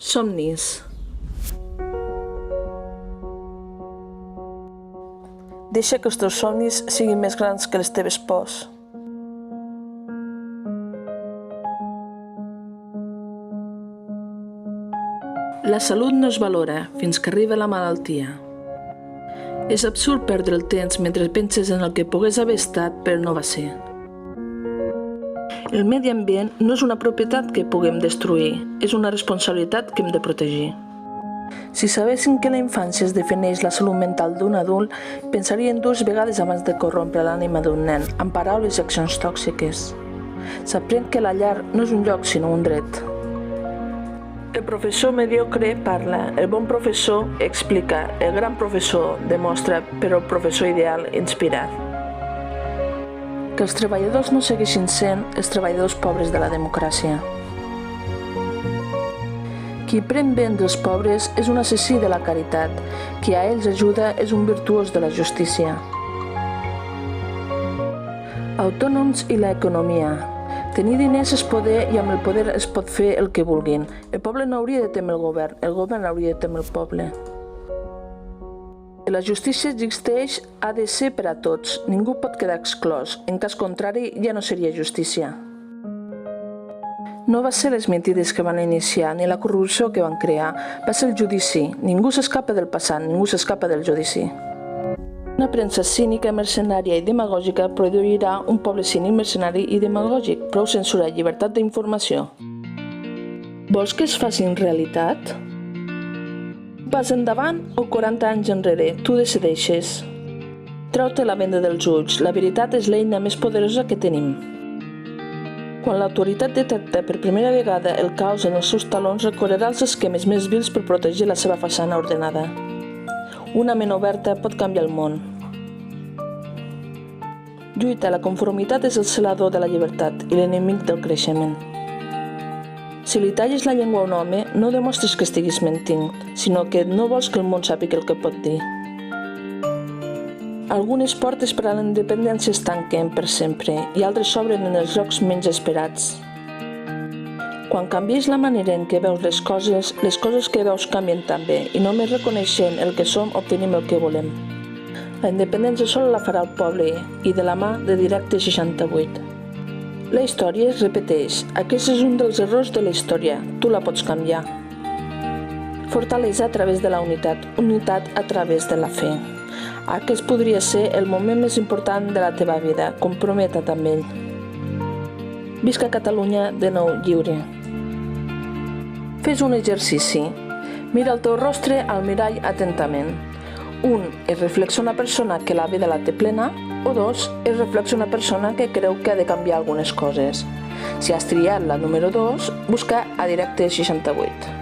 Somnis. Deixa que els teus somnis siguin més grans que les teves pors. La salut no es valora fins que arriba la malaltia. És absurd perdre el temps mentre penses en el que pogués haver estat però no va ser. El medi ambient no és una propietat que puguem destruir, és una responsabilitat que hem de protegir. Si sabéssim que la infància es defineix la salut mental d'un adult, pensarien dues vegades abans de corrompre l'ànima d'un nen amb paraules i accions tòxiques. S'aprèn que la llar no és un lloc sinó un dret. El professor mediocre parla, el bon professor explica, el gran professor demostra, però el professor ideal inspira. Que els treballadors no segueixin sent els treballadors pobres de la democràcia. Qui pren ben dels pobres és un assassí de la caritat, qui a ells ajuda és un virtuós de la justícia. Autònoms i l'economia. Tenir diners és poder i amb el poder es pot fer el que vulguin. El poble no hauria de temer el govern hauria de temer el poble. La justícia existeix ha de ser per a tots, ningú pot quedar exclòs, en cas contrari ja no seria justícia. No va ser les mentides que van iniciar ni la corrupció que van crear, va ser el judici, ningú s'escapa del passat, ningú s'escapa del judici. Una premsa cínica, mercenària i demagògica produirà un poble cínic, mercenari i demagògic, prou censura i llibertat d'informació. Vols que es facin realitat? Pas endavant o 40 anys enrere, tu decideixes. Treu-te la venda dels ulls, la veritat és l'eina més poderosa que tenim. Quan l'autoritat detecta per primera vegada el caos en els seus talons, recorrerà els esquemes més vils per protegir la seva façana ordenada. Una ment oberta pot canviar el món. Lluita, la conformitat és el celador de la llibertat i l'enemic del creixement. Si li talles la llengua a un home, no demostres que estiguis mentint, sinó que no vols que el món sàpiga el que pot dir. Algunes portes per a la independència es tanquen per sempre i altres s'obren en els llocs menys esperats. Quan canvies la manera en què veus les coses que veus canvien també i només reconeixent el que som obtenim el que volem. La independència sola la farà el poble i de la mà de Directe 68. La història es repeteix. Aquest és un dels errors de la història. Tu la pots canviar. Fortalesa a través de la unitat. Unitat a través de la fe. Aquest podria ser el moment més important de la teva vida. Compromete't amb ell. Visca Catalunya de nou lliure. Fes un exercici. Mira el teu rostre al mirall atentament. 1. Es reflexa una persona que la vida la té plena, o 2. Es reflexa una persona que creu que ha de canviar algunes coses. Si has triat la número 2, busca a Directe 68.